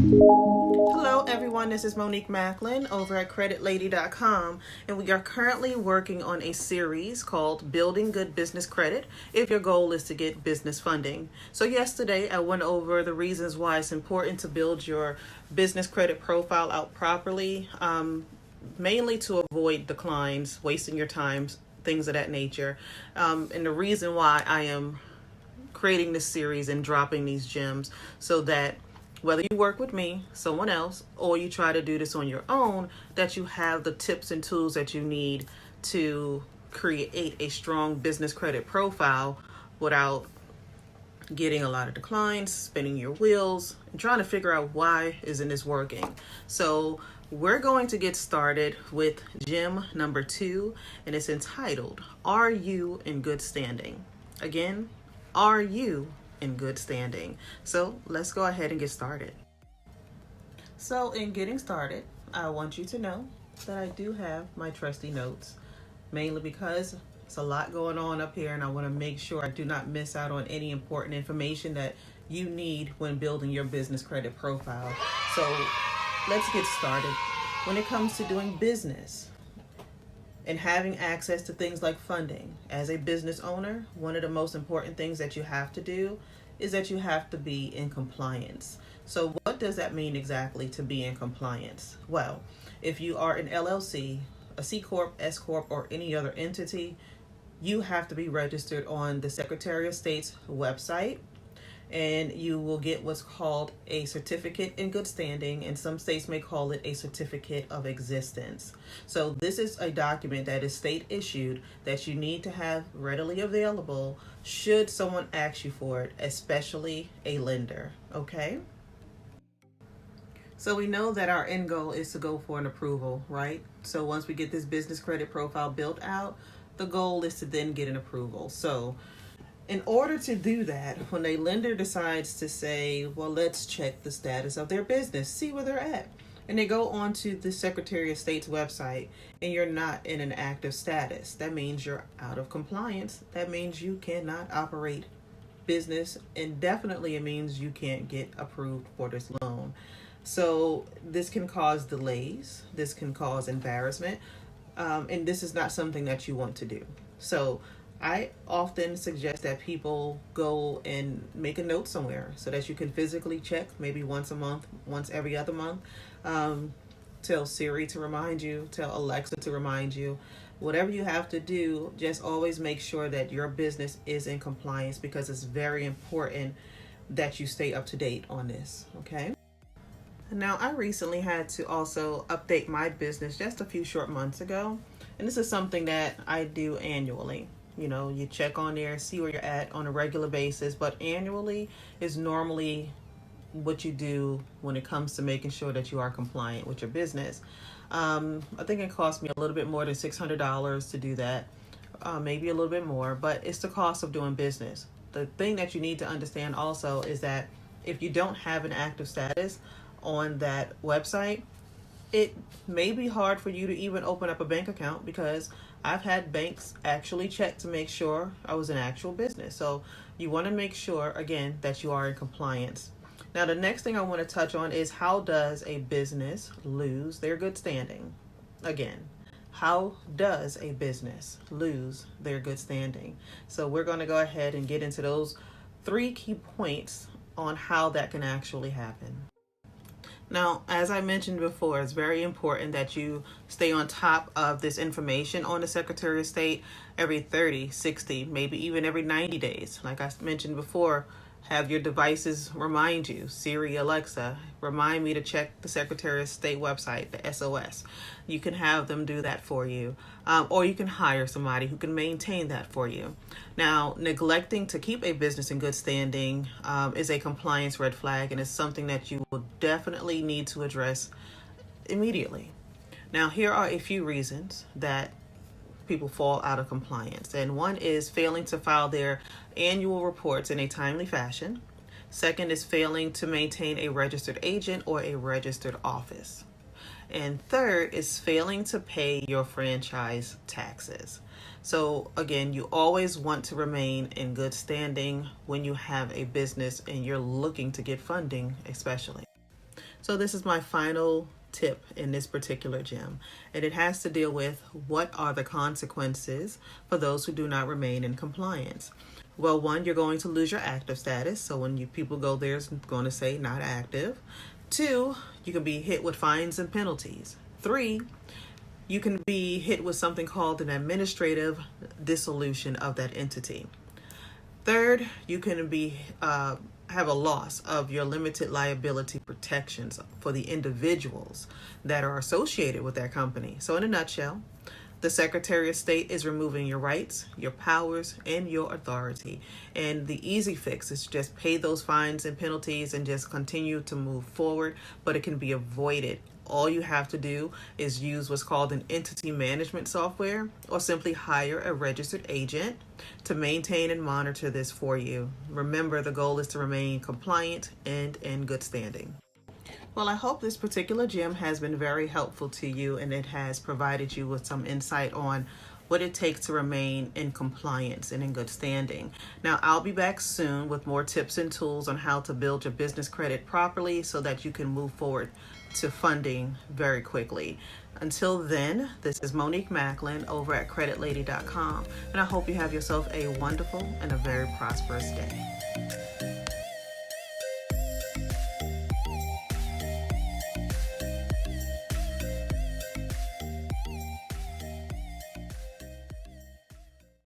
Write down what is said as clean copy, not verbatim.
Hello everyone, this is Monique Macklin over at creditlady.com, and we are currently working on a series called Building Good Business Credit if your goal is to get business funding. So yesterday I went over the reasons why it's important to build your business credit profile out properly, mainly to avoid declines, wasting your time, things of that nature. And the reason why I am creating this series and dropping these gems so that whether you work with me, someone else, or you try to do this on your own, that you have the tips and tools that you need to create a strong business credit profile without getting a lot of declines, spinning your wheels, and trying to figure out why isn't this working. So we're going to get started with gem number 2, and it's entitled, Are You in Good Standing? Again, are you in good standing? So let's go ahead and get started. So in getting started, I want you to know that I do have my trusty notes, mainly because it's a lot going on up here and I want to make sure I do not miss out on any important information that you need when building your business credit profile. So let's get started. When it comes to doing business and having access to things like funding, as a business owner, one of the most important things that you have to do is that you have to be in compliance. So what does that mean exactly, to be in compliance? Well, if you are an LLC, a C Corp, S Corp, or any other entity, you have to be registered on the Secretary of State's website, and you will get what's called a certificate in good standing, and some states may call it a certificate of existence. So this is a document that is state issued that you need to have readily available should someone ask you for it, especially a lender, okay? So we know that our end goal is to go for an approval, right? So once we get this business credit profile built out, the goal is to then get an approval. So in order to do that, when a lender decides to say, well, let's check the status of their business, see where they're at, and they go onto the Secretary of State's website and you're not in an active status, that means you're out of compliance. That means you cannot operate business, and definitely it means you can't get approved for this loan. So this can cause delays, this can cause embarrassment, and this is not something that you want to do. So I often suggest that people go and make a note somewhere so that you can physically check, maybe once a month, once every other month. Tell Siri to remind you, tell Alexa to remind you. Whatever you have to do, just always make sure that your business is in compliance, because it's very important that you stay up to date on this, okay? Now, I recently had to also update my business just a few short months ago, and this is something that I do annually. You know, you check on there, see where you're at on a regular basis, but annually is normally what you do when it comes to making sure that you are compliant with your business. I think it cost me a little bit more than $600 to do that, maybe a little bit more, but it's the cost of doing business. The thing that you need to understand also is that if you don't have an active status on that website, it may be hard for you to even open up a bank account, because I've had banks actually check to make sure I was an actual business. So you want to make sure, again, that you are in compliance. Now, the next thing I want to touch on is, how does a business lose their good standing? Again, how does a business lose their good standing? So we're going to go ahead and get into those 3 key points on how that can actually happen. Now, as I mentioned before, it's very important that you stay on top of this information on the Secretary of State every 30, 60, maybe even every 90 days. Like I mentioned before, have your devices remind you, Siri, Alexa, remind me to check the Secretary of State website, the SOS. You can have them do that for you, or you can hire somebody who can maintain that for you. Now, neglecting to keep a business in good standing is a compliance red flag, and it's something that you will definitely need to address immediately. Now, here are a few reasons that people fall out of compliance. And one is failing to file their annual reports in a timely fashion. Second is failing to maintain a registered agent or a registered office. And third is failing to pay your franchise taxes. So again, you always want to remain in good standing when you have a business and you're looking to get funding, especially. So this is my final tip in this particular gem, and it has to deal with what are the consequences for those who do not remain in compliance. Well, one, you're going to lose your active status. So when people go there, it's going to say not active. Two, you can be hit with fines and penalties. Three, you can be hit with something called an administrative dissolution of that entity. Third, you can be have a loss of your limited liability protections for the individuals that are associated with that company. So in a nutshell, the Secretary of State is removing your rights, your powers, and your authority. And the easy fix is just pay those fines and penalties and just continue to move forward, but it can be avoided. All you have to do is use what's called an entity management software, or simply hire a registered agent to maintain and monitor this for you. Remember, the goal is to remain compliant and in good standing. Well, I hope this particular gem has been very helpful to you, and it has provided you with some insight on what it takes to remain in compliance and in good standing. Now, I'll be back soon with more tips and tools on how to build your business credit properly so that you can move forward to funding very quickly. Until then, this is Monique Macklin over at creditlady.com, and I hope you have yourself a wonderful and a very prosperous day.